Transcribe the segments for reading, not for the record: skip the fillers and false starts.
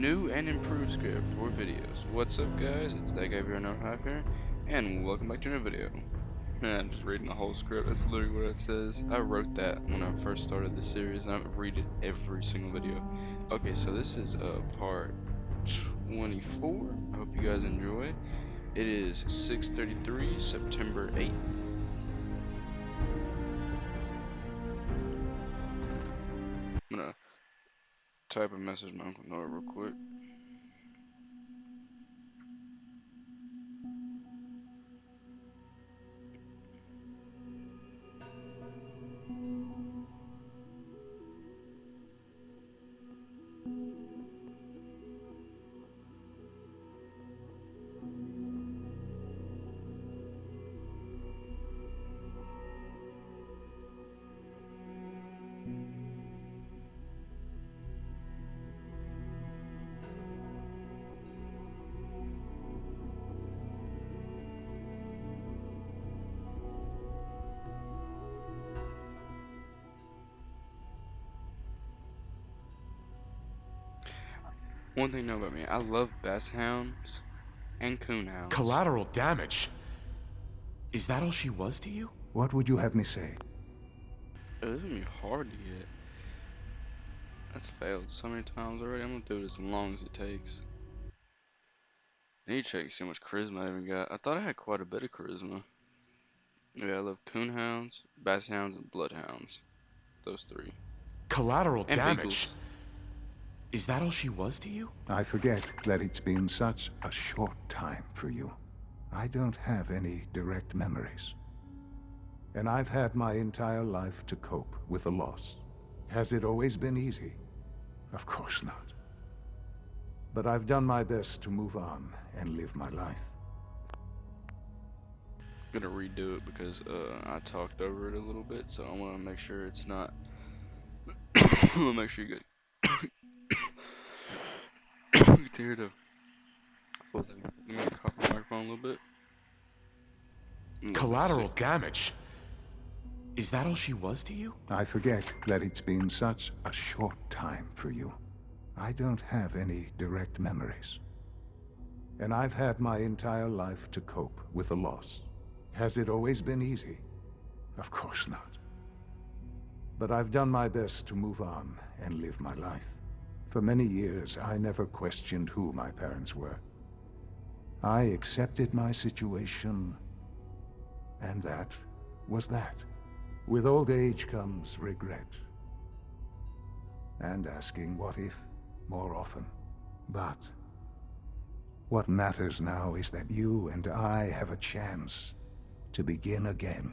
new and improved script for videos. What's up, guys? It's that guy here, no hype here, and welcome back to another video. Man, I'm just reading the whole script. That's literally what it says. I wrote that when I first started the series, and I read it every single video. Okay, so this is part 24. I hope you guys enjoy. It is 6:33, September 8th. I'm gonna type a message to my Uncle Noah real quick. One thing to know about me, I love bass hounds and coon hounds. Collateral damage? Is that all she was to you? What would you have me say? This is gonna be hard to get. That's failed so many times already. I'm gonna do it as long as it takes. I need to check see how much charisma I even got. I thought I had quite a bit of charisma. Yeah, I love coon hounds, bass hounds, and bloodhounds. Those three. Collateral And damage? beagles. Is that all she was to you? I forget that it's been such a short time for you. I don't have any direct memories. And I've had my entire life to cope with the loss. Has it always been easy? Of course not. But I've done my best to move on and live my life. I'm gonna redo it because I talked over it a little bit, so I want to make sure it's not. I want to make sure you get. Here to let me cough the microphone a little bit. Collateral damage? Is that all she was to you? I forget that it's been such a short time for you. I don't have any direct memories. And I've had my entire life to cope with the loss. Has it always been easy? Of course not. But I've done my best to move on and live my life. For many years, I never questioned who my parents were. I accepted my situation, and that was that. With old age comes regret. And asking what if more often. But what matters now is that you and I have a chance to begin again.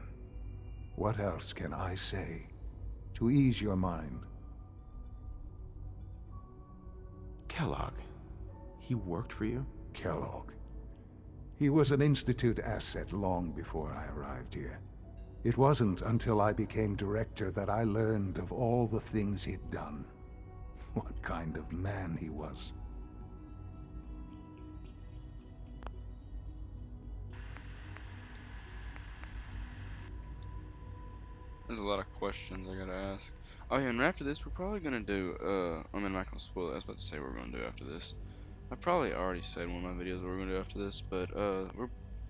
What else can I say to ease your mind? Kellogg. He worked for you? Kellogg. He was an Institute asset long before I arrived here. It wasn't until I became director that I learned of all the things he'd done. What kind of man he was. There's a lot of questions I gotta ask. Oh yeah, and after this, we're probably gonna do, I mean, I'm not gonna spoil it. I was about to say what we're gonna do after this. I probably already said in one of my videos what we're gonna do after this, but, we're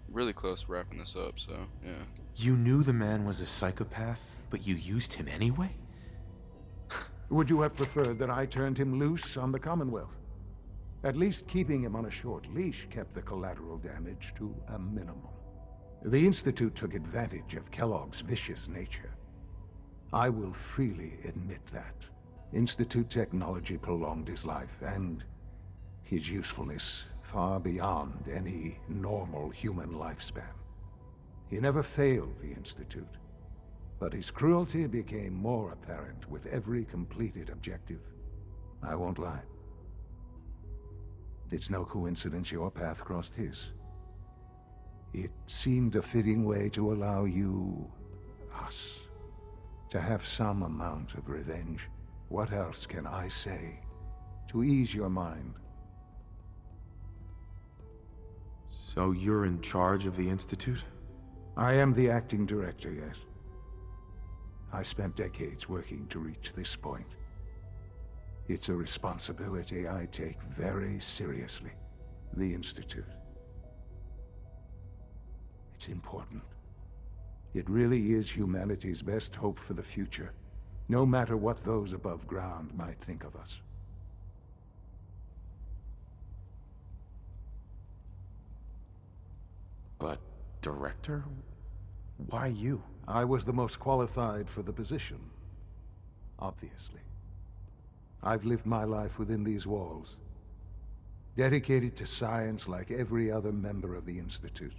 really close to wrapping this up, so, yeah. You knew the man was a psychopath, but you used him anyway? Would you have preferred that I turned him loose on the Commonwealth? At least keeping him on a short leash kept the collateral damage to a minimum. The Institute took advantage of Kellogg's vicious nature. I will freely admit that. Institute technology prolonged his life, and his usefulness far beyond any normal human lifespan. He never failed the Institute, but his cruelty became more apparent with every completed objective. I won't lie. It's no coincidence your path crossed his. It seemed a fitting way to allow you, us, to have some amount of revenge. What else can I say to ease your mind? So you're in charge of the Institute? I am the acting director, yes. I spent decades working to reach this point. It's a responsibility I take very seriously. The Institute. It's important. It really is humanity's best hope for the future, no matter what those above ground might think of us. But, Director? Why you? I was the most qualified for the position, obviously. I've lived my life within these walls, dedicated to science like every other member of the Institute.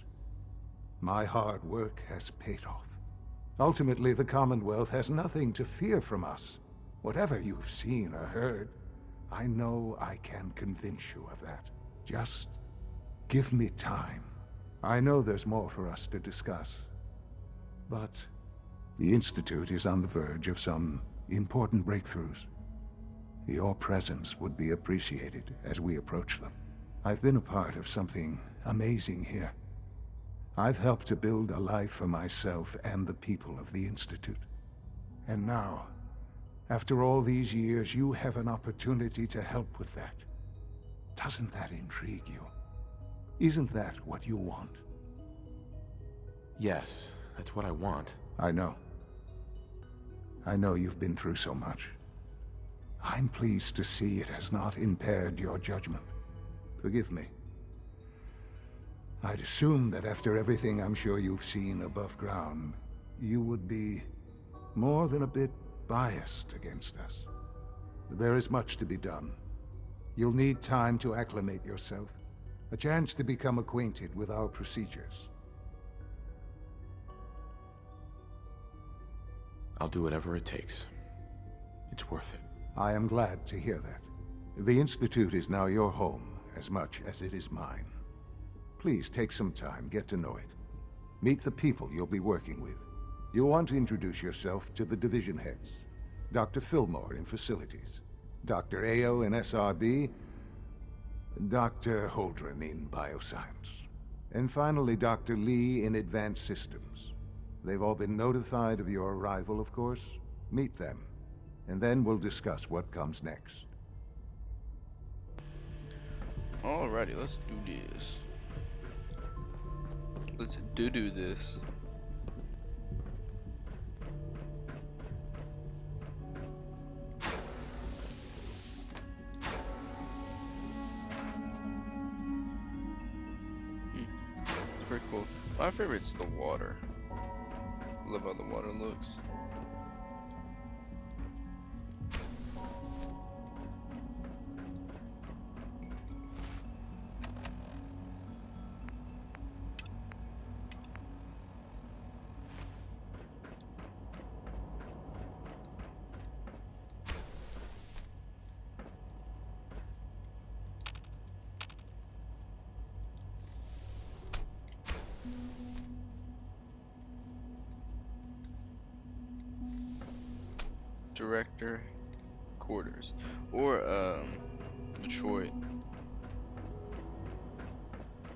My hard work has paid off. Ultimately, the Commonwealth has nothing to fear from us. Whatever you've seen or heard, I know I can convince you of that. Just give me time. I know there's more for us to discuss. But the Institute is on the verge of some important breakthroughs. Your presence would be appreciated as we approach them. I've been a part of something amazing here. I've helped to build a life for myself and the people of the Institute. And now, after all these years, you have an opportunity to help with that. Doesn't that intrigue you? Isn't that what you want? Yes, that's what I want. I know. I know you've been through so much. I'm pleased to see it has not impaired your judgment. Forgive me. I'd assume that after everything I'm sure you've seen above ground, you would be more than a bit biased against us. There is much to be done. You'll need time to acclimate yourself, a chance to become acquainted with our procedures. I'll do whatever it takes. It's worth it. I am glad to hear that. The Institute is now your home as much as it is mine. Please take some time, get to know it. Meet the people you'll be working with. You'll want to introduce yourself to the division heads. Dr. Fillmore in Facilities, Dr. Ayo in SRB, Dr. Holdren in Bioscience, and finally Dr. Lee in Advanced Systems. They've all been notified of your arrival, of course. Meet them, and then we'll discuss what comes next. Alrighty, let's do this. Let's do this. It's pretty cool. My favorite's the water. I love how the water looks. Director quarters, or Detroit.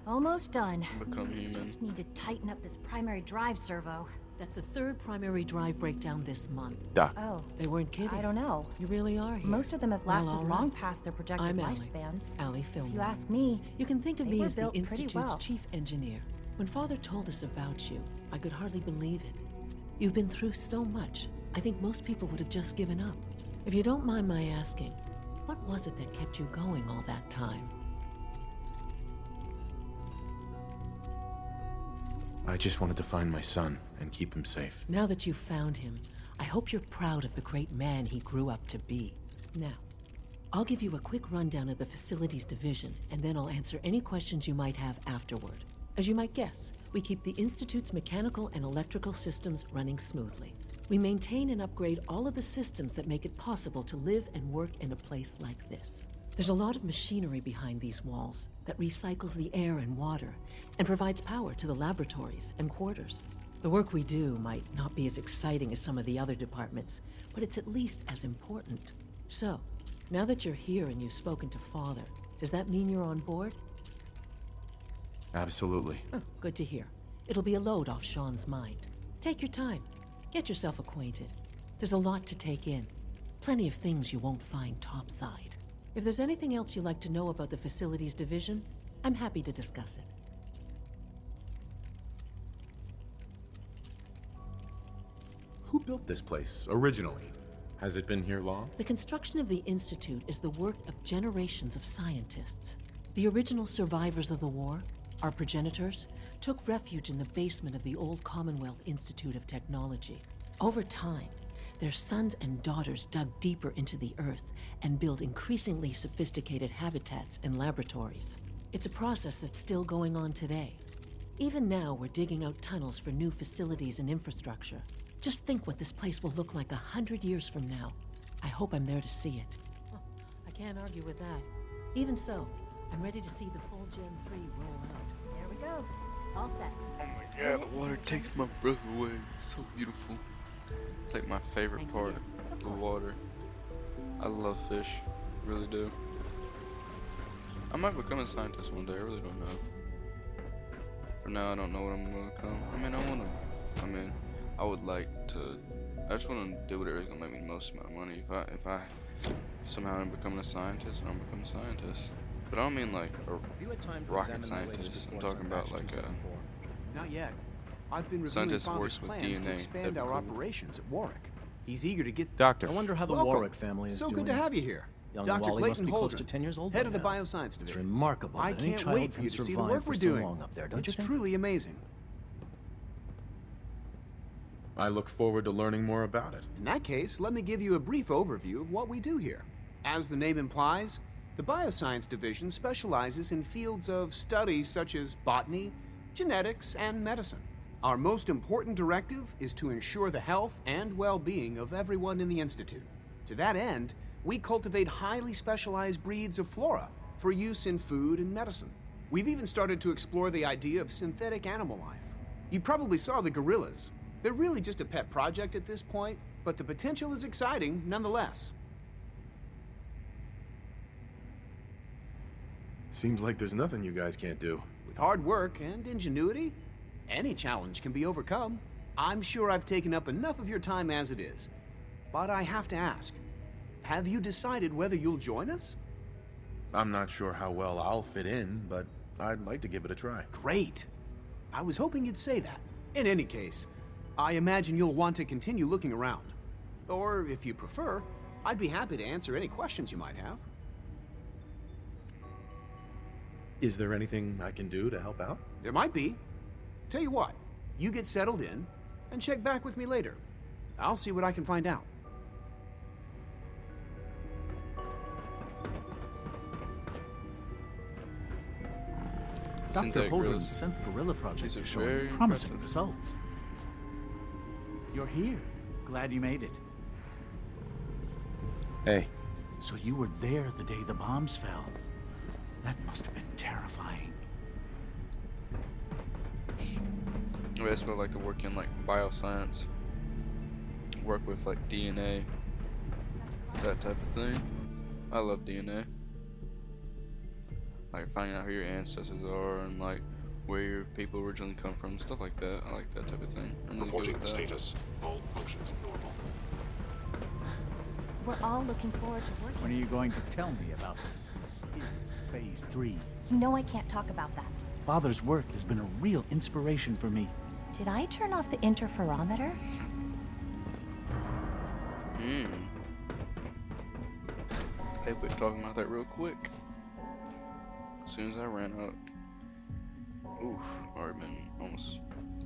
Almost done. Become human. Just need to tighten up this primary drive servo. That's the third primary drive breakdown this month. Doc. Oh, They weren't kidding. I don't know. You really are here. Most of them have Well, lasted all long right. past their projected I'm Allie. lifespans. Allie If Fillmore. you ask me, You can think of they me were as the built pretty Institute's well. chief engineer. When Father told us about you, I could hardly believe it. You've been through so much, I think most people would have just given up. If you don't mind my asking, what was it that kept you going all that time? I just wanted to find my son and keep him safe. Now that you've found him, I hope you're proud of the great man he grew up to be. Now, I'll give you a quick rundown of the facilities division, and then I'll answer any questions you might have afterward. As you might guess, we keep the Institute's mechanical and electrical systems running smoothly. We maintain and upgrade all of the systems that make it possible to live and work in a place like this. There's a lot of machinery behind these walls that recycles the air and water and provides power to the laboratories and quarters. The work we do might not be as exciting as some of the other departments, but it's at least as important. So, now that you're here and you've spoken to Father, does that mean you're on board? Absolutely. Oh, good to hear. It'll be a load off Sean's mind. Take your time. Get yourself acquainted. There's a lot to take in. Plenty of things you won't find topside. If there's anything else you'd like to know about the Facilities Division, I'm happy to discuss it. Who built this place, originally? Has it been here long? The construction of the Institute is the work of generations of scientists. The original survivors of the war, our progenitors, took refuge in the basement of the old Commonwealth Institute of Technology. Over time, their sons and daughters dug deeper into the earth and built increasingly sophisticated habitats and laboratories. It's a process that's still going on today. Even now, we're digging out tunnels for new facilities and infrastructure. Just think what this place will look like 100 years from now. I hope I'm there to see it. I can't argue with that. Even so, I'm ready to see the full Gen 3 roll out. There we go. All set. Oh my god, the water takes my breath away. It's so beautiful. It's like my favorite Thanks part again. Of the course. water. I love fish. Really do. I might become a scientist one day, I really don't know. For now, I don't know what I'm gonna become. I would like to. I just want to do whatever's gonna make me the most amount of money. If I somehow am becoming a scientist, then I'll become a scientist. But I don't mean like a You had time to rocket examine my latest scientist. I'm reports talking on about Batch like 274. Not yet. I've been reviewing Scientist Father's works with plans DNA. to That'd expand be our cool. operations at Warwick. He's eager to get... Doctor. I wonder how the Welcome. Warwick family is So doing. good to have you here. Young Dr. Wally must Clayton be close Holden, to 10 years old head by of the now. Bioscience It's Division. remarkable I that any can't child wait for can you to see the survive work for we're so doing. long up there, don't It's you think? truly amazing. I look forward to learning more about it. In that case, let me give you a brief overview of what we do here. As the name implies, the Bioscience Division specializes in fields of study such as botany, genetics, and medicine. Our most important directive is to ensure the health and well-being of everyone in the Institute. To that end, we cultivate highly specialized breeds of flora for use in food and medicine. We've even started to explore the idea of synthetic animal life. You probably saw the gorillas. They're really just a pet project at this point, but the potential is exciting nonetheless. Seems like there's nothing you guys can't do. With hard work and ingenuity, any challenge can be overcome. I'm sure I've taken up enough of your time as it is. But I have to ask, have you decided whether you'll join us? I'm not sure how well I'll fit in, but I'd like to give it a try. Great. I was hoping you'd say that. In any case, I imagine you'll want to continue looking around. Or, if you prefer, I'd be happy to answer any questions you might have. Is there anything I can do to help out? There might be. Tell you what, you get settled in, and check back with me later. I'll see what I can find out. Dr. Synthetic Holden's gorillas. synth gorilla project These are is showing very promising impressive. results. You're here. Glad you made it. Hey, So you were there the day the bombs fell. That must have been terrifying. That's what I like to work in, like bioscience. Work with like DNA, that type of thing. I love DNA. Like finding out who your ancestors are and like where your people originally come from, stuff like that. I like that type of thing. I'm really good Reporting with that. status. All functions normal. We're all looking forward to working. When are you going to tell me about this mysterious Phase 3? You know I can't talk about that. Father's work has been a real inspiration for me. Did I turn off the interferometer? Hey, quit talking about that real quick. As soon as I ran up. Oof, already been almost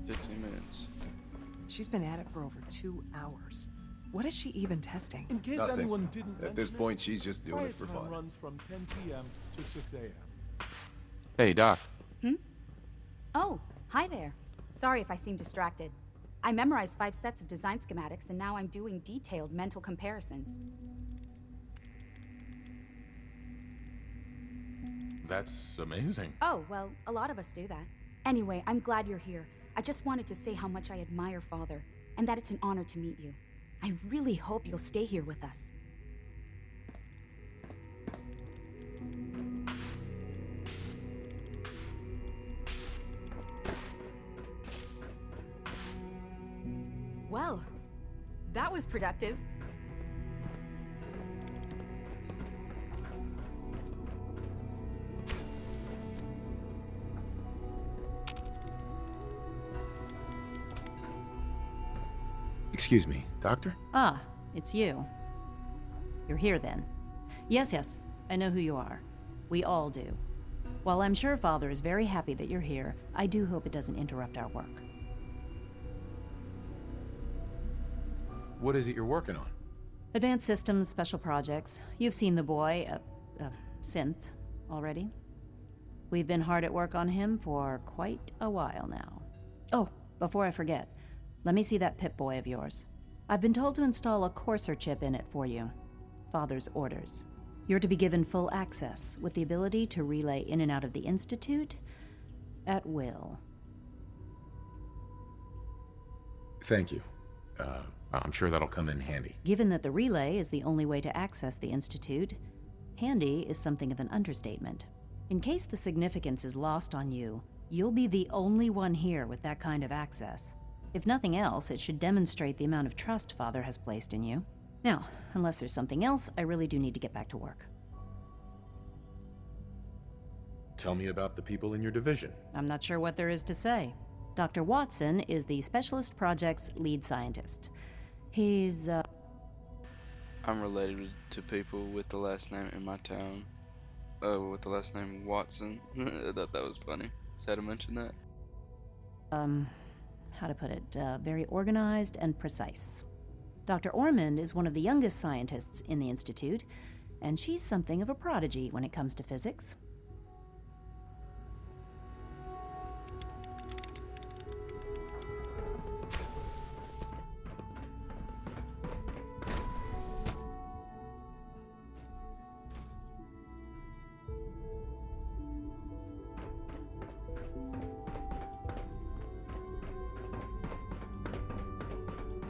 15 minutes. She's been at it for over 2 hours. What is she even testing? In case Nothing. anyone didn't At this mention point, she's just doing it quiet for time fun. runs from 10 p.m. to 6 a.m. hey, Doc. Oh, hi there. Sorry if I seem distracted. I memorized 5 sets of design schematics and now I'm doing detailed mental comparisons. That's amazing. Oh, well, a lot of us do that. Anyway, I'm glad you're here. I just wanted to say how much I admire Father, and that it's an honor to meet you. I really hope you'll stay here with us. Well, that was productive. Excuse me, Doctor? Ah, it's you. You're here then. Yes, I know who you are. We all do. While I'm sure Father is very happy that you're here, I do hope it doesn't interrupt our work. What is it you're working on? Advanced Systems Special Projects. You've seen the boy, Synth, already. We've been hard at work on him for quite a while now. Oh, before I forget, let me see that Pip-Boy of yours. I've been told to install a Courser chip in it for you. Father's orders. You're to be given full access, with the ability to relay in and out of the Institute at will. Thank you. I'm sure that'll come in handy. Given that the relay is the only way to access the Institute, handy is something of an understatement. In case the significance is lost on you, you'll be the only one here with that kind of access. If nothing else, it should demonstrate the amount of trust Father has placed in you. Now, unless there's something else, I really do need to get back to work. Tell me about the people in your division. I'm not sure what there is to say. Dr. Watson is the Specialist Project's lead scientist. He's, I'm related to people with the last name in my town. With the last name Watson. I thought that was funny. Sad to mention that. How to put it, very organized and precise. Dr. Ormond is one of the youngest scientists in the Institute, and she's something of a prodigy when it comes to physics.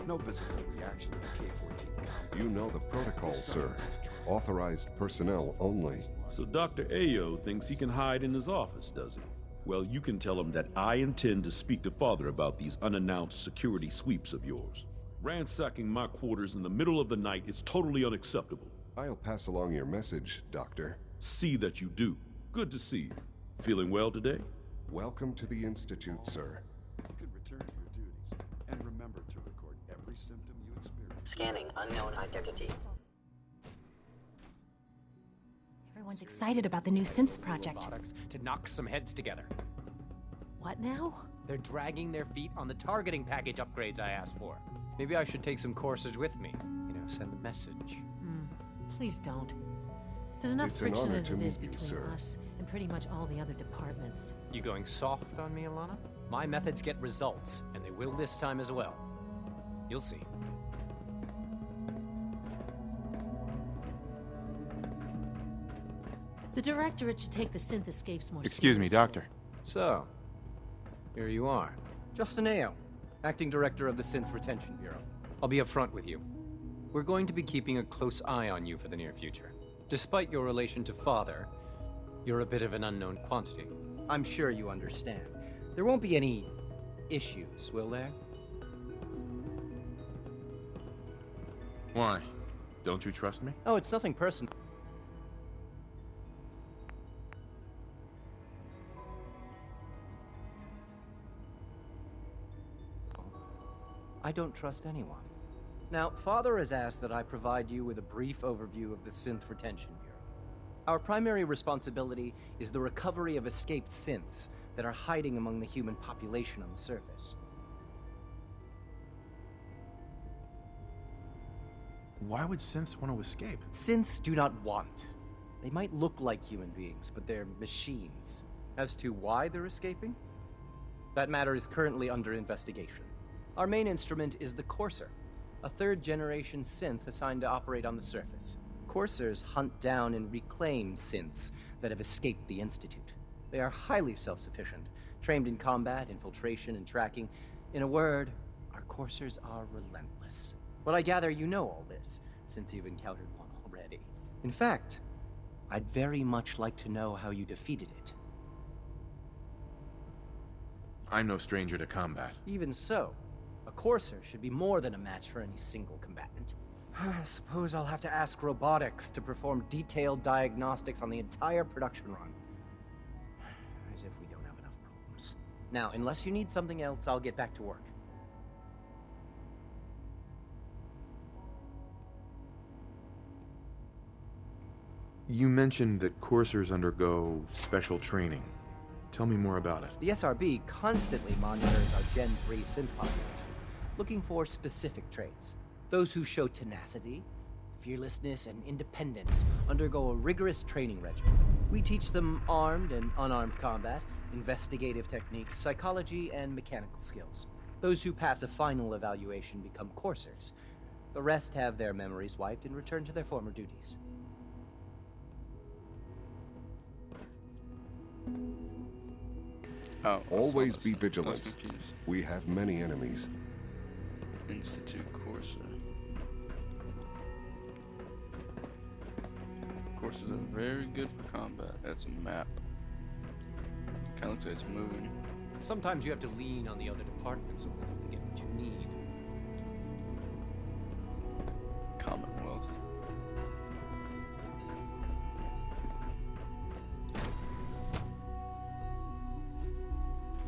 No visible reaction to the K-14. You know the protocol, sir. Authorized personnel only. So Dr. Ayo thinks he can hide in his office, does he? Well, you can tell him that I intend to speak to Father about these unannounced security sweeps of yours. Ransacking my quarters in the middle of the night is totally unacceptable. I'll pass along your message, Doctor. See that you do. Good to see you. Feeling well today? Welcome to the Institute, sir. You can return to your duties, and remember to record every symptom you experience. Scanning unknown identity. Everyone's excited about the new synth project. Robotics to knock some heads together. What now? They're dragging their feet on the targeting package upgrades I asked for. Maybe I should take some courses with me. You know, send a message. Please don't. There's enough It's an friction honor as to it meet is you, between sir. us and pretty much all the other departments. You going soft on me, Alana? My methods get results, and they will this time as well. You'll see. The Directorate should take the synth escapes more Excuse me, seriously. Doctor. So, here you are. Justin Ayo, Acting Director of the Synth Retention Bureau. I'll be upfront with you. We're going to be keeping a close eye on you for the near future. Despite your relation to Father, you're a bit of an unknown quantity. I'm sure you understand. There won't be any issues, will there? Why? Don't you trust me? Oh, it's nothing personal. I don't trust anyone. Now, Father has asked that I provide you with a brief overview of the Synth Retention Bureau. Our primary responsibility is the recovery of escaped synths that are hiding among the human population on the surface. Why would synths want to escape? Synths do not want. They might look like human beings, but they're machines. As to why they're escaping? That matter is currently under investigation. Our main instrument is the Courser, a third-generation synth assigned to operate on the surface. Coursers hunt down and reclaim synths that have escaped the Institute. They are highly self-sufficient, trained in combat, infiltration, and tracking. In a word, our Coursers are relentless. But I gather you know all this, since you've encountered one already. In fact, I'd very much like to know how you defeated it. I'm no stranger to combat. Even so, a Courser should be more than a match for any single combatant. I suppose I'll have to ask robotics to perform detailed diagnostics on the entire production run. As if we don't have enough problems. Now, unless you need something else, I'll get back to work. You mentioned that coursers undergo special training. Tell me more about it. The SRB constantly monitors our Gen 3 synth population, looking for specific traits. Those who show tenacity, fearlessness, and independence undergo a rigorous training regimen. We teach them armed and unarmed combat, investigative techniques, psychology, and mechanical skills. Those who pass a final evaluation become coursers. The rest have their memories wiped and return to their former duties. Oh, always be vigilant. We have many enemies. Institute Courser. Coursers are very good for combat. That's a map. Kinda looks like it's moving. Sometimes you have to lean on the other departments to get what you need. Commonwealth.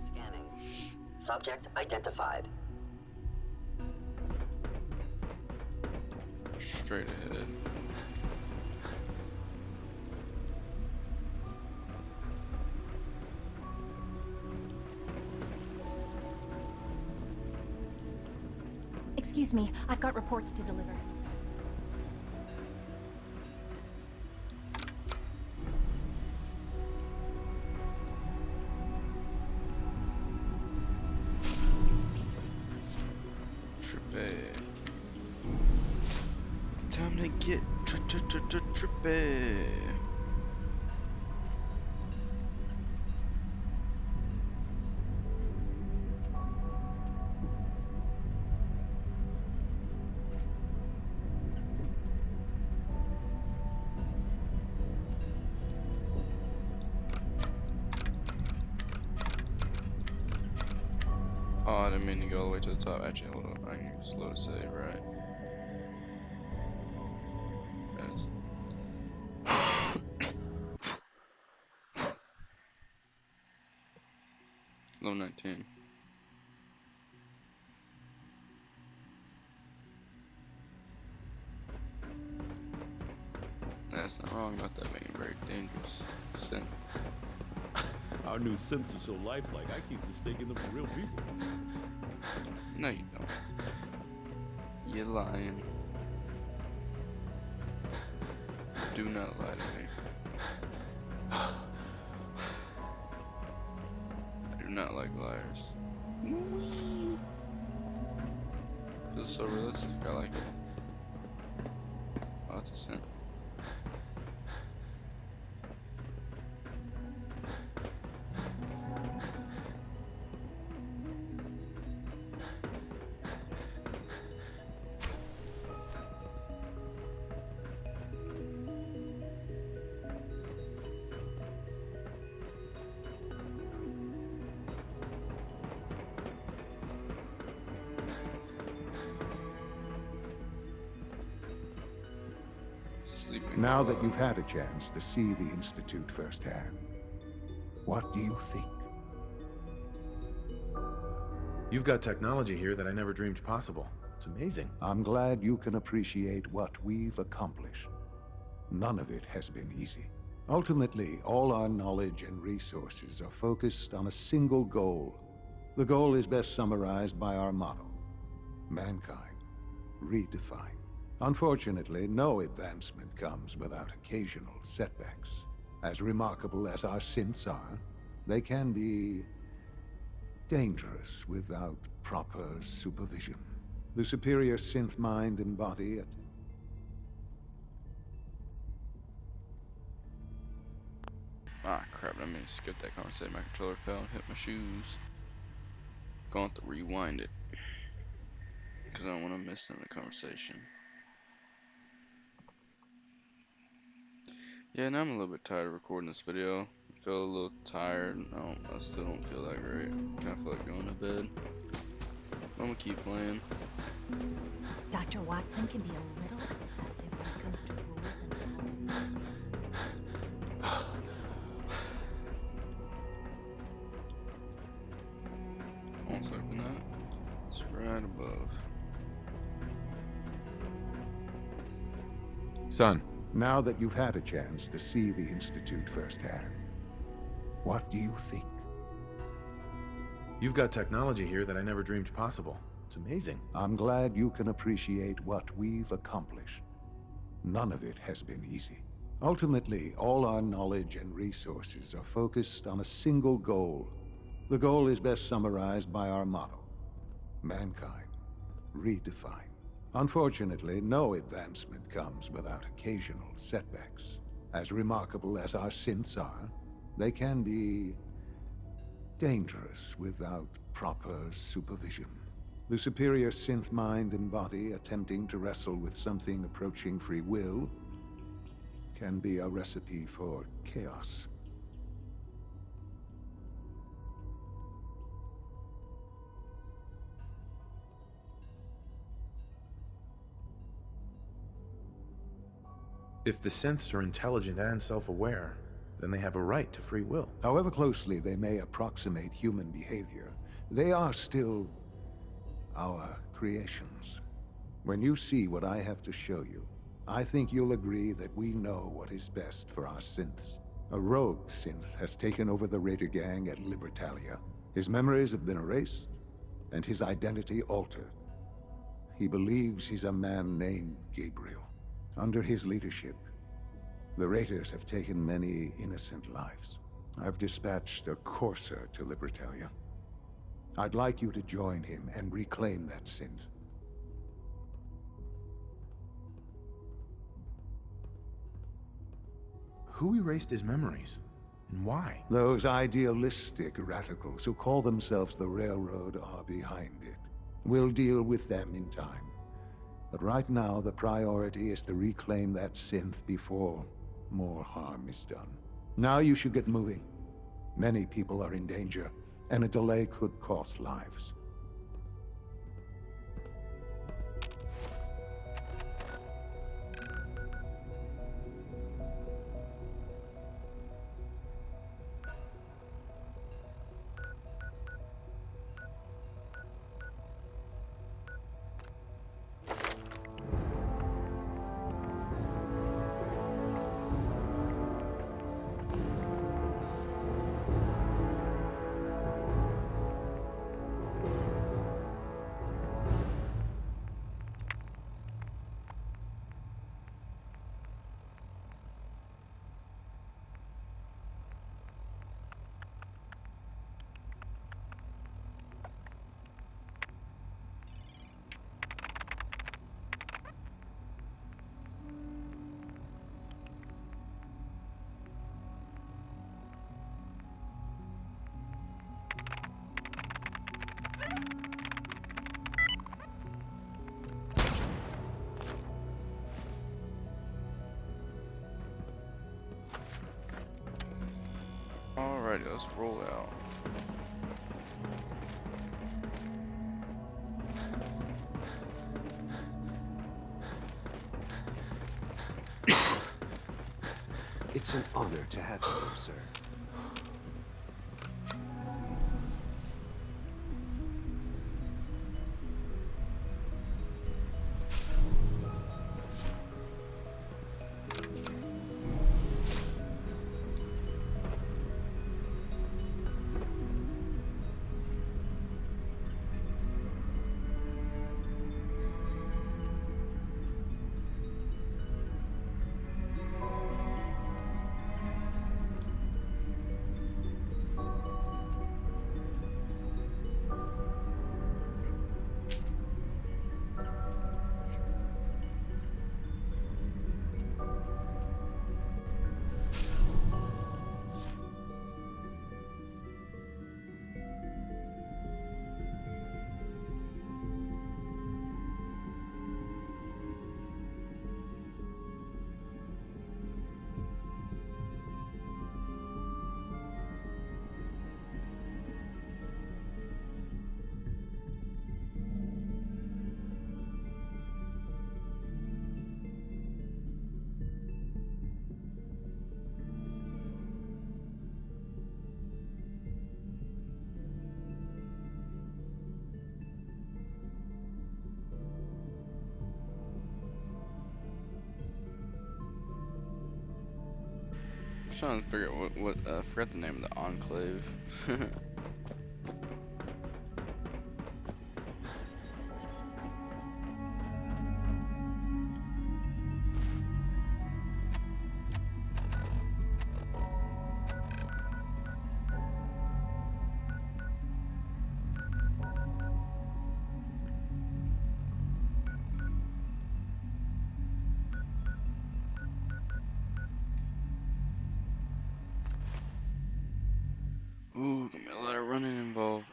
Scanning. Subject identified. Straight ahead. Excuse me, I've got reports to deliver. Trippy. Time to get trippy. Oh, I didn't mean to go all the way to the top. Actually, hold up. I can slow to save, right? Yes. Low 19. That's not wrong about that being very dangerous. Synth. Our new synths are so lifelike, I keep mistaking them for real people. No, you don't. You're lying. Do not lie to me. I do not like liars. Feels so realistic, I like it. Oh, it's a synth. Now that you've had a chance to see the Institute firsthand, what do you think? You've got technology here that I never dreamed possible. It's amazing. I'm glad you can appreciate what we've accomplished. None of it has been easy. Ultimately, all our knowledge and resources are focused on a single goal. The goal is best summarized by our motto: mankind redefined. Unfortunately, no advancement comes without occasional setbacks. As remarkable as our synths are, they can be dangerous without proper supervision. The superior synth mind and body at... Ah, crap, I mean to skip that conversation. My controller fell and hit my shoes. Gonna have to rewind it. Because I don't want to miss in the conversation. Yeah, and I'm a little bit tired of recording this video. I feel a little tired. I still don't feel that great. Kind of feel like going to bed. I'm gonna keep playing. Dr. Watson can be a little obsessive when it comes to rules and policies. Let's open that. It's right above. Son, Now that you've had a chance to see the Institute firsthand, what do you think? You've got technology here that I never dreamed possible. It's amazing. I'm glad you can appreciate what we've accomplished. None of it has been easy. Ultimately, all our knowledge and resources are focused on a single goal. The goal is best summarized by our motto: mankind, redefined. Unfortunately, no advancement comes without occasional setbacks. As remarkable as our synths are, they can be dangerous without proper supervision. The superior synth mind and body attempting to wrestle with something approaching free will can be a recipe for chaos. If the synths are intelligent and self-aware, then they have a right to free will. However closely they may approximate human behavior, they are still our creations. When you see what I have to show you, I think you'll agree that we know what is best for our synths. A rogue synth has taken over the Raider gang at Libertalia. His memories have been erased, and his identity altered. He believes he's a man named Gabriel. Under his leadership, the Raiders have taken many innocent lives. I've dispatched a courser to Libertalia. I'd like you to join him and reclaim that synth. Who erased his memories? And why? Those idealistic radicals who call themselves the Railroad are behind it. We'll deal with them in time. But right now, the priority is to reclaim that synth before more harm is done. Now you should get moving. Many people are in danger, and a delay could cost lives. Alrighty, let's roll out. It's an honor to have you, sir. trying to figure out what I forgot the name of the Enclave. Ooh, the letter running involved.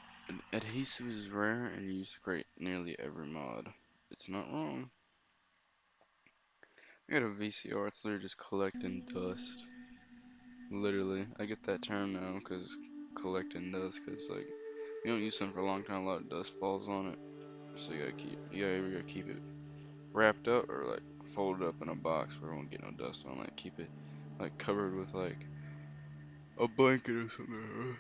Adhesive is rare and used to create nearly every mod. It's not wrong. I got a VCR, it's literally just collecting dust. Literally, I get that term now because collecting dust, because like you don't use something for a long time, a lot of dust falls on it. So you gotta keep it wrapped up or like folded up in a box where it won't get no dust on it. Keep it like covered with like a blanket or something.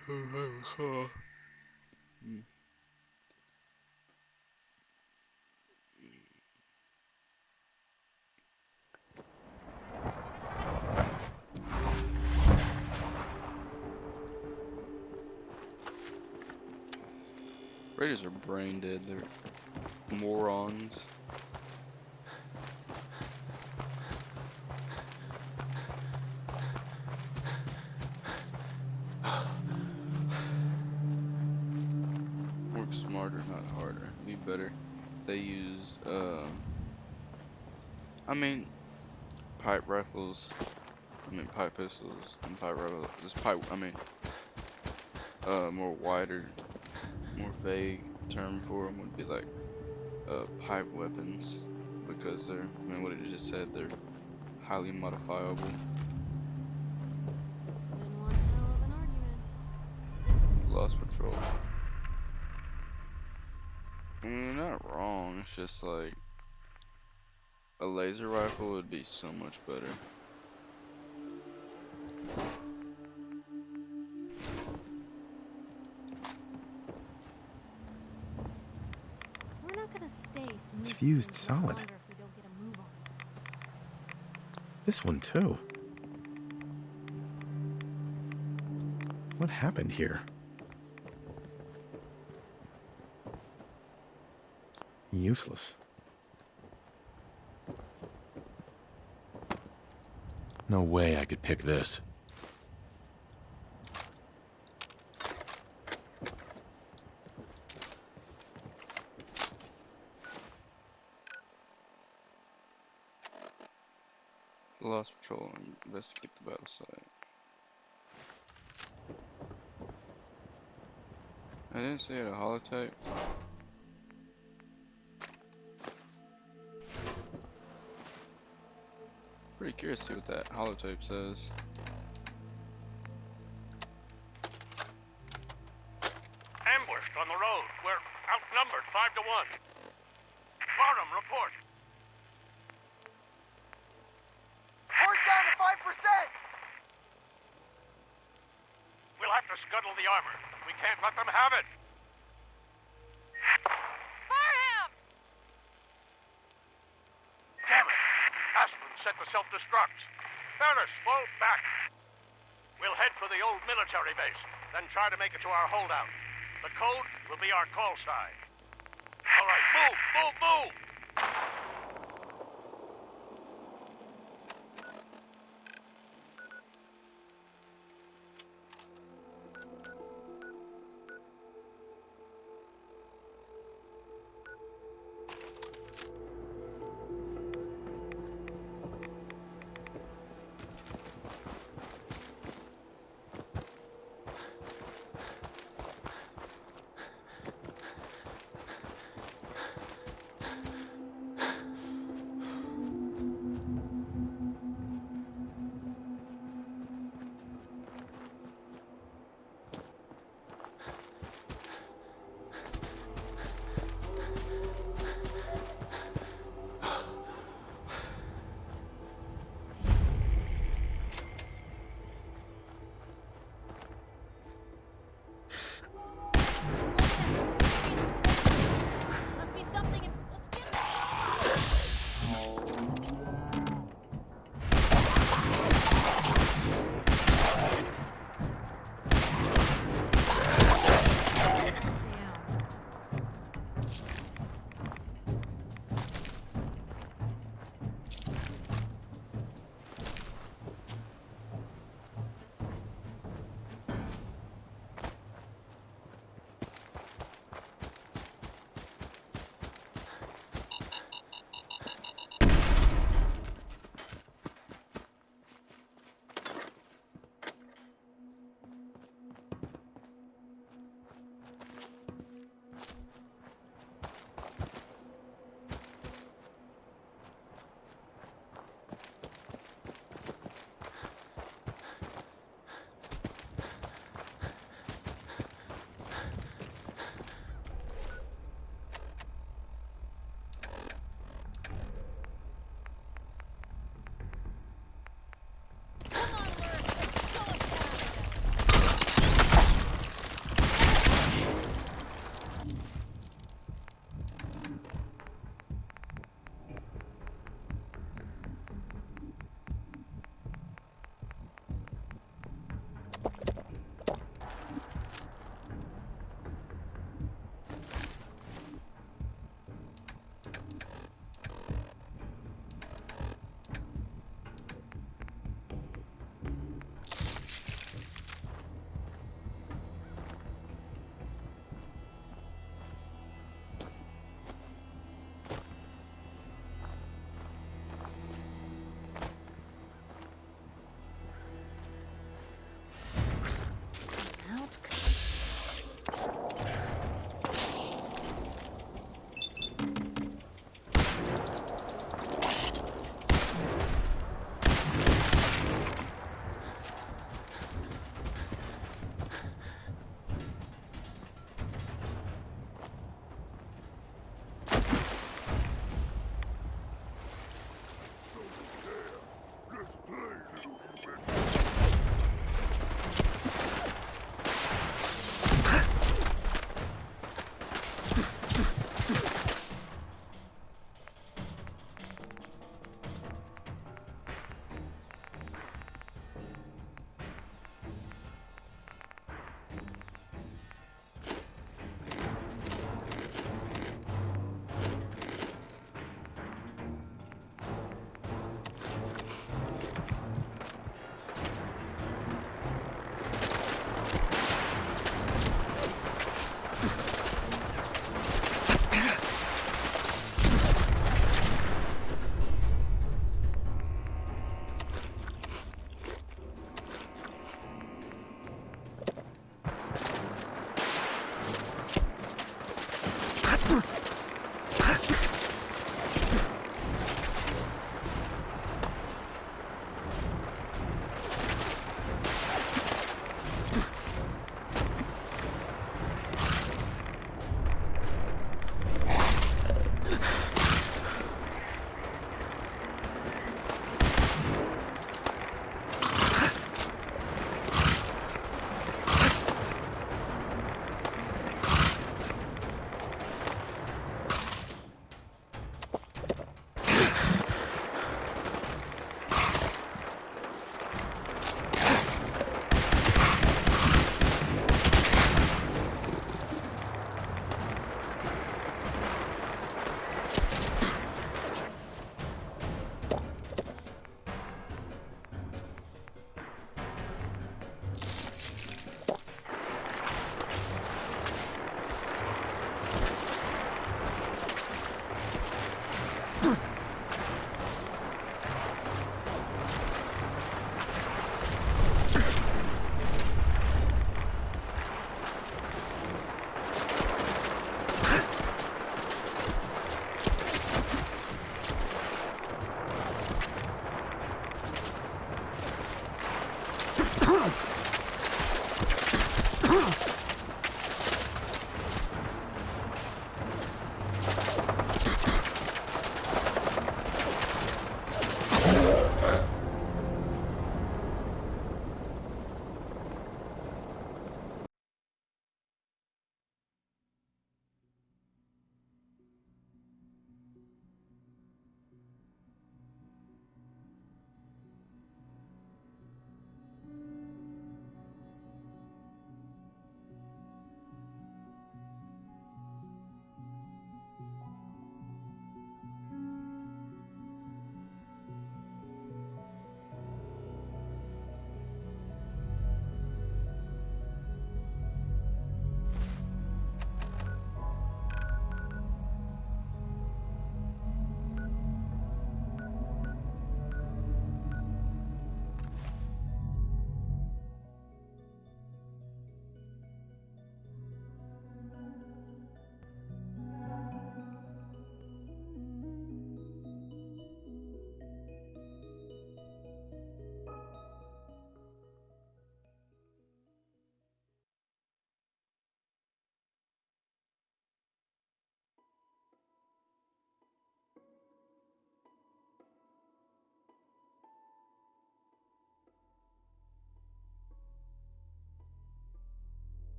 Raiders are brain dead. They're morons. Work smarter, not harder. Be better. They used, I mean, pipe rifles. I mean, pipe pistols and pipe rifles. This pipe. I mean, more wider, more vague term for them would be like pipe weapons, because they're. I mean, what it just said. They're highly modifiable. Lost patrol. I mean, they're not wrong. It's just like a laser rifle would be so much better. We're not gonna stay smooth. It's fused solid. If we don't get a move on it. This one too. What happened here? Useless. No way I could pick this. Lost patrol and investigate the battle site. I didn't say it had a holotype. Pretty curious to see what that holotype says. Ambushed on the road. We're outnumbered 5 to 1. Barnum, report. Horse down to 5%! We'll have to scuttle the armor. We can't let them have it. Fire him! Damn it! Asplin set the self-destruct. Ferris, fall back. We'll head for the old military base, then try to make it to our holdout. The code will be our call sign. All right, move, move, move!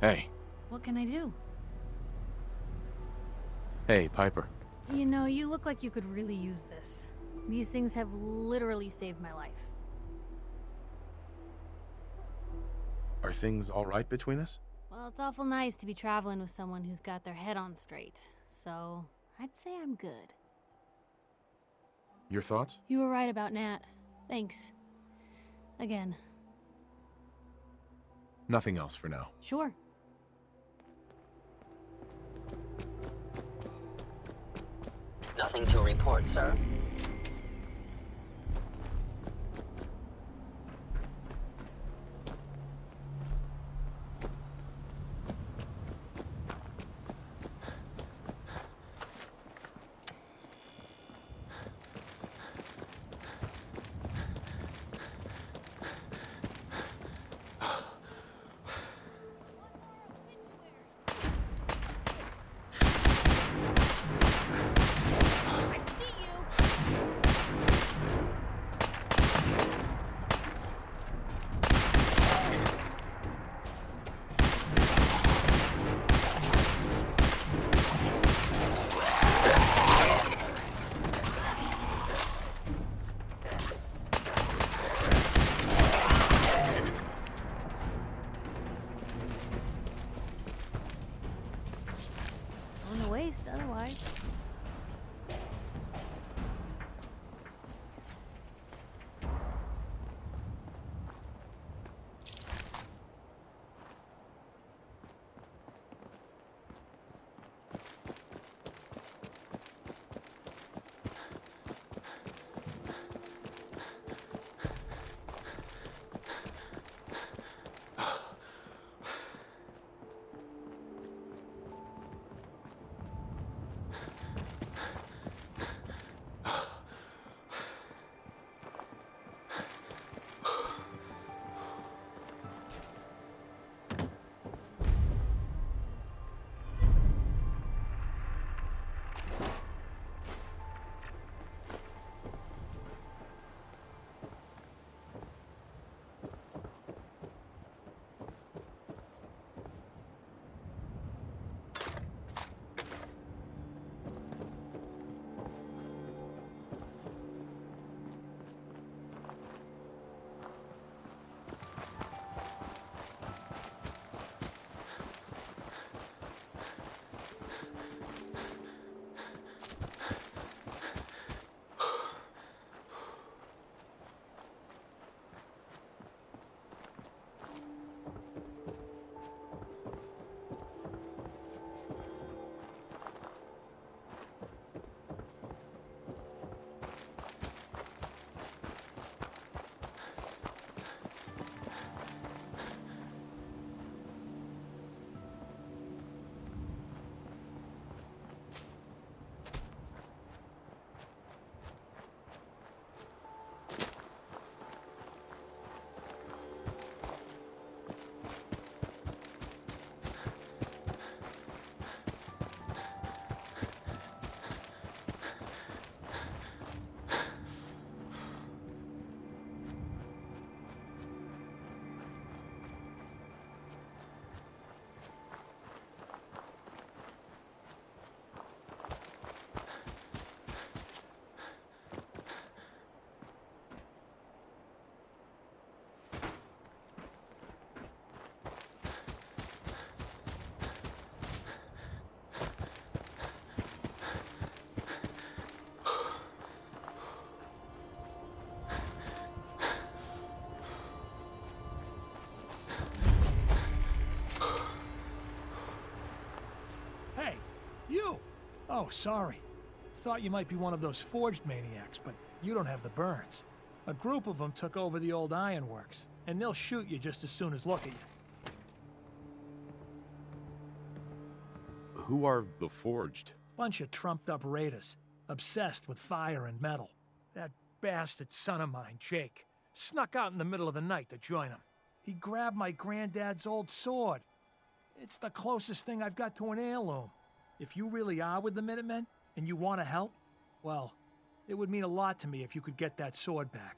Hey. What can I do? Hey, Piper. You know, you look like you could really use this. These things have literally saved my life. Are things all right between us? Well, it's awful nice to be traveling with someone who's got their head on straight. So, I'd say I'm good. Your thoughts? You were right about Nat. Thanks. Again. Nothing else for now. Sure. Nothing to report, sir. Otherwise. You! Oh, sorry. Thought you might be one of those forged maniacs, but you don't have the burns. A group of them took over the old ironworks, and they'll shoot you just as soon as look at you. Who are the Forged? Bunch of trumped-up raiders, obsessed with fire and metal. That bastard son of mine, Jake, snuck out in the middle of the night to join him. He grabbed my granddad's old sword. It's the closest thing I've got to an heirloom. If you really are with the Minutemen, and you want to help, well, it would mean a lot to me if you could get that sword back.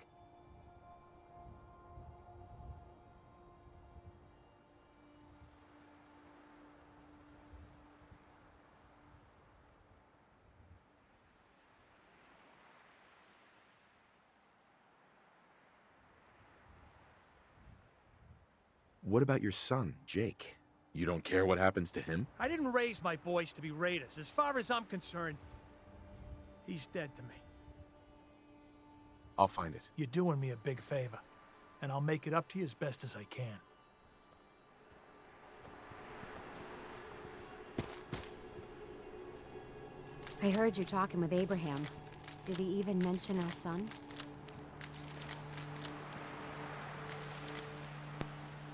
What about your son, Jake? You don't care what happens to him? I didn't raise my boys to be raiders. As far as I'm concerned, he's dead to me. I'll find it. You're doing me a big favor, and I'll make it up to you as best as I can. I heard you talking with Abraham. Did he even mention our son?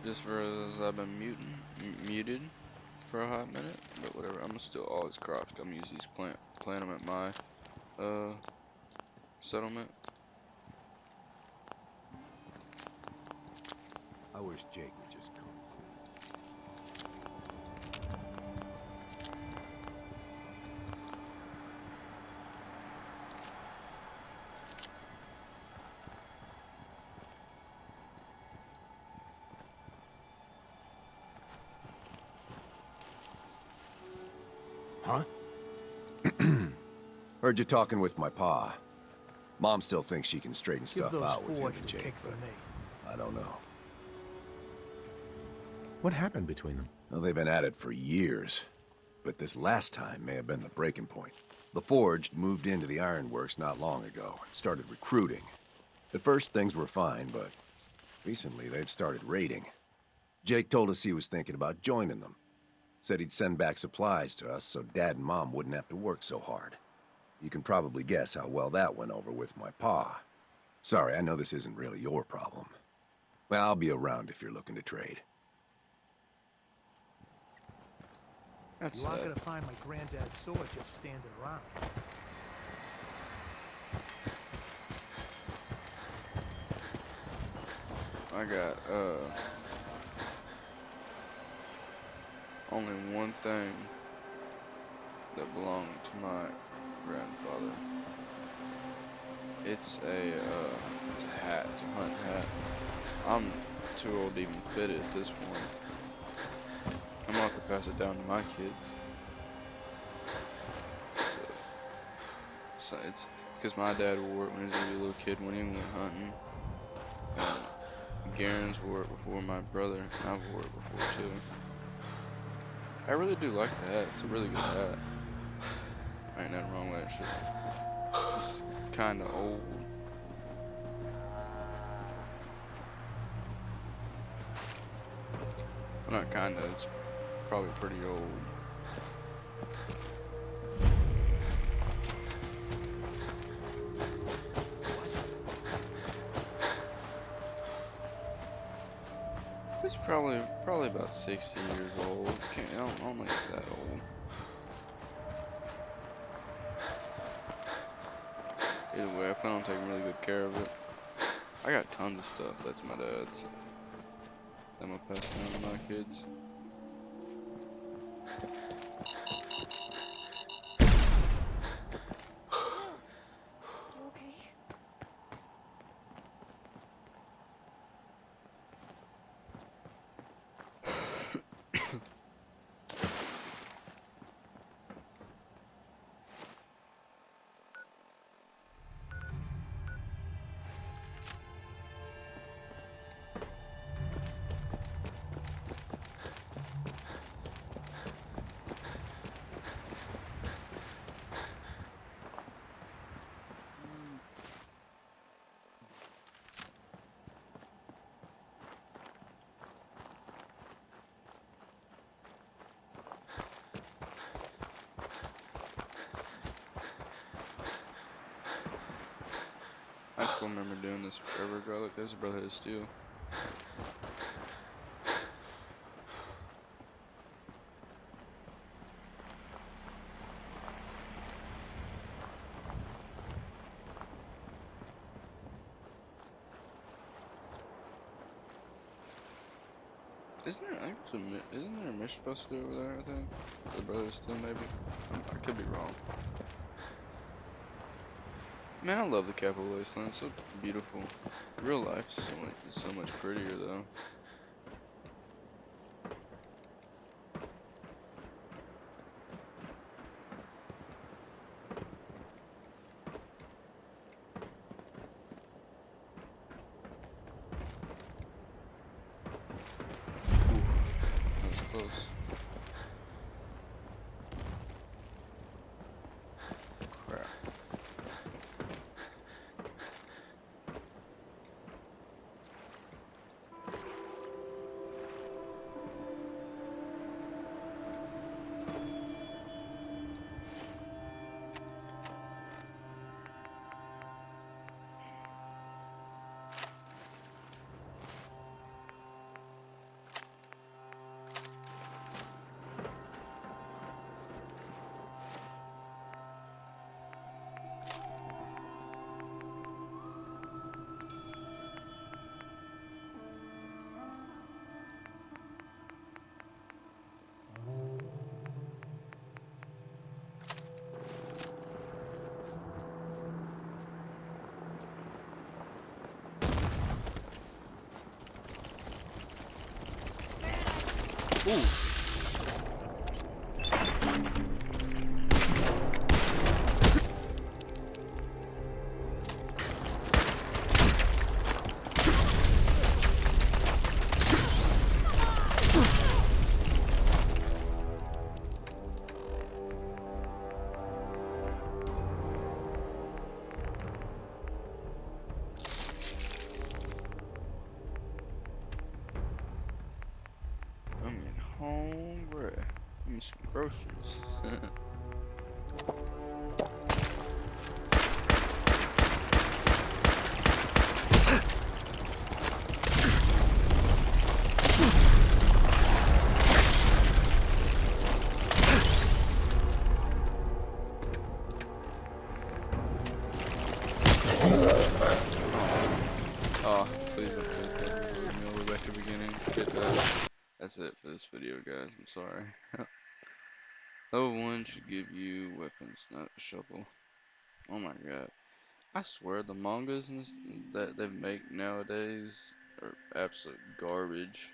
Just for as I've been muted for a hot minute, but whatever. I'm gonna still all his crops. I'm gonna use these plant them at my settlement. I wish Jake would just come. Huh? Heard you talking with my pa. Mom still thinks she can straighten stuff out with him and Jake, but I don't know. What happened between them? Well, they've been at it for years, but this last time may have been the breaking point. The Forged moved into the ironworks not long ago and started recruiting. At first, things were fine, but recently they've started raiding. Jake told us he was thinking about joining them. Said he'd send back supplies to us so Dad and Mom wouldn't have to work so hard. You can probably guess how well that went over with my pa. Sorry, I know this isn't really your problem. Well, I'll be around if you're looking to trade. You aren't gonna find my granddad's sword just standing around. I got only one thing that belonged to my grandfather. It's a hat. It's a hunt hat. I'm too old to even fit it at this point. I'm gonna have to pass it down to my kids. So it's because my dad wore it when he was a little kid when he went hunting. Garen's wore it before my brother, and I've wore it before too. I really do like the hat. It's a really good hat. Ain't nothing wrong with it. It's just kind of old. Well, not kind of. It's probably pretty old. It's probably about 60 years old. I don't think it's that old. Either way, I plan on taking really good care of it. I got tons of stuff. That's my dad's. I'm gonna pass it down to my kids. I still remember doing this forever ago. Look, there's a Brotherhood of Steel. Isn't there a mission supposed to do over there, I think? The Brotherhood of Steel, maybe? I could be wrong. Man, I love the Capital Wasteland. It's so beautiful. Real life is so much prettier, though. Close. Crap. Ooh. Hungry. Need some groceries. Oh, please don't please let me all the way back to the beginning. Get that. That's it for this video, guys. I'm sorry. Level 1 should give you weapons, not a shovel. Oh my god. I swear the mangas that they make nowadays are absolute garbage.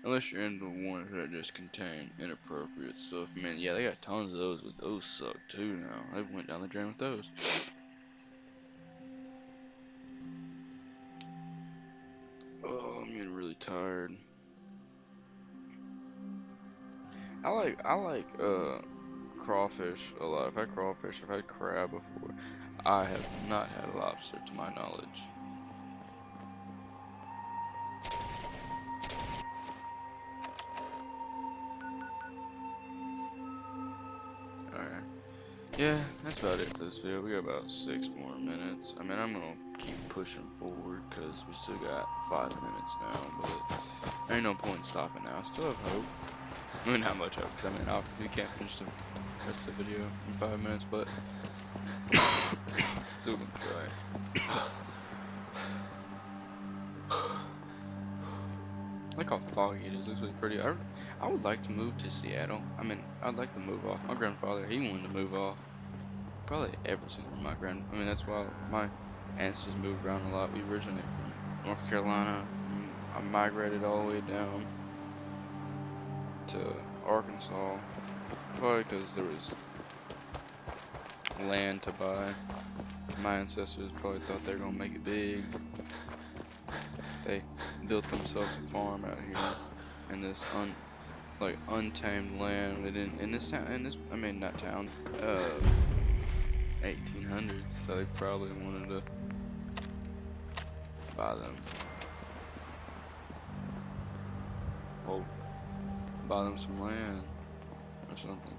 Unless you're into the ones that just contain inappropriate stuff. Man, yeah, they got tons of those, but those suck too now. They went down the drain with those. Oh, I'm getting really tired. I like crawfish a lot. I've had crawfish, I've had crab before. I have not had lobster to my knowledge. Alright. Yeah, that's about it for this video. We got about 6 more minutes. I mean, I'm gonna keep pushing forward because we still got 5 minutes now, but there ain't no point in stopping now. I still have hope. I mean, not much hope, because I mean, we can't finish the rest of the video in 5 minutes, but still gonna try. I like how foggy it is. It looks really pretty. I would like to move to Seattle. I mean, I'd like to move off. My grandfather, he wanted to move off. Probably ever since I mean, that's why my ancestors moved around a lot. We originated from North Carolina. I migrated all the way down to Arkansas, probably because there was land to buy. My ancestors probably thought they were gonna make it big. They built themselves a farm out here in this untamed land. They didn't in this I mean not town, 1800s. So they probably wanted to buy them. Oh. Buy them some land or something.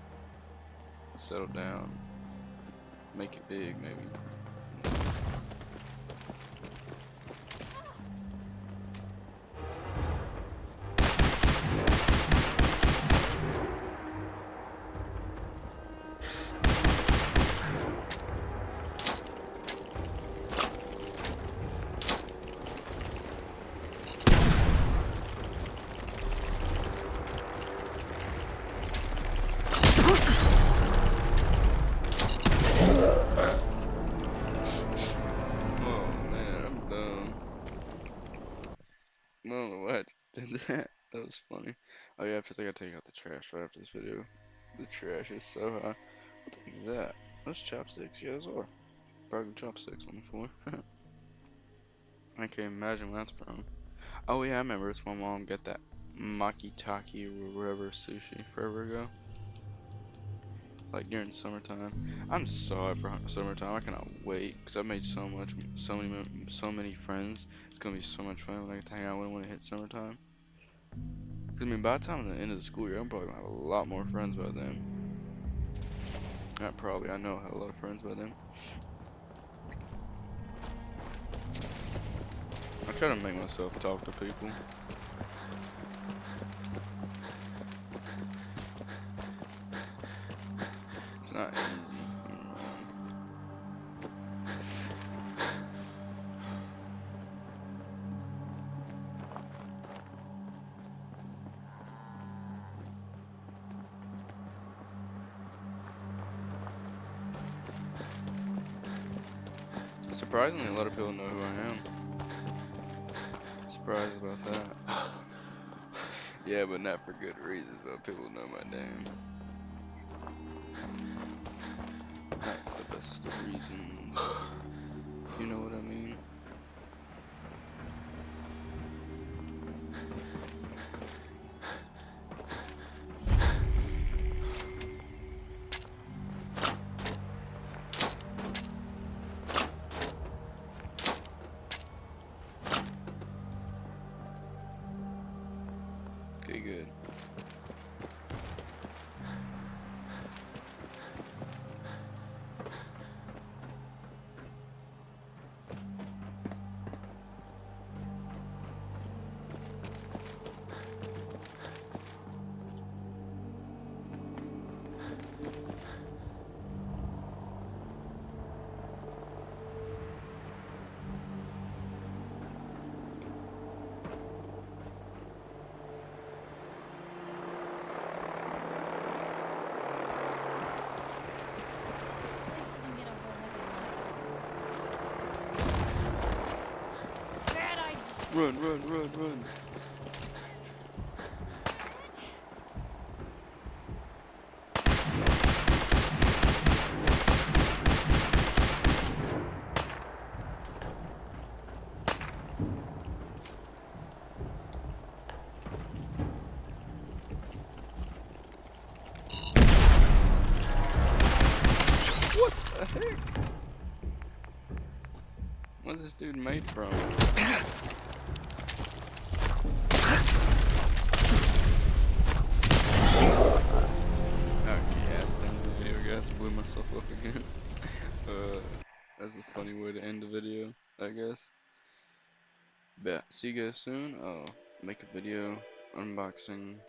Settle down. Make it big, maybe. That was funny. Oh yeah, I gotta take out the trash right after this video. The trash is so high. What the heck is that? Those chopsticks, yeah, those are. Probably chopsticks on the floor. I can't imagine where that's from. Oh yeah, I remember it's my mom got that Makitaki or whatever sushi forever ago. Like during summertime. I'm sorry for summertime. I cannot wait because I've made so many friends. It's gonna be so much fun when I get to hang out with them when it hits summertime. Cause I mean, by the time at the end of the school year, I'm probably gonna have a lot more friends by then. Not probably. I know I have a lot of friends by then. I try to make myself talk to people. It's not easy. Surprisingly, a lot of people know who I am. Surprised about that. Yeah, but not for good reasons, though. People know my name. Not the best of reasons. You know what I mean? Okay, good. Run, run, run, run. What the heck? What is this dude made from? Blew myself up again. That's a funny way to end the video, I guess. But see you guys soon. I'll make a video unboxing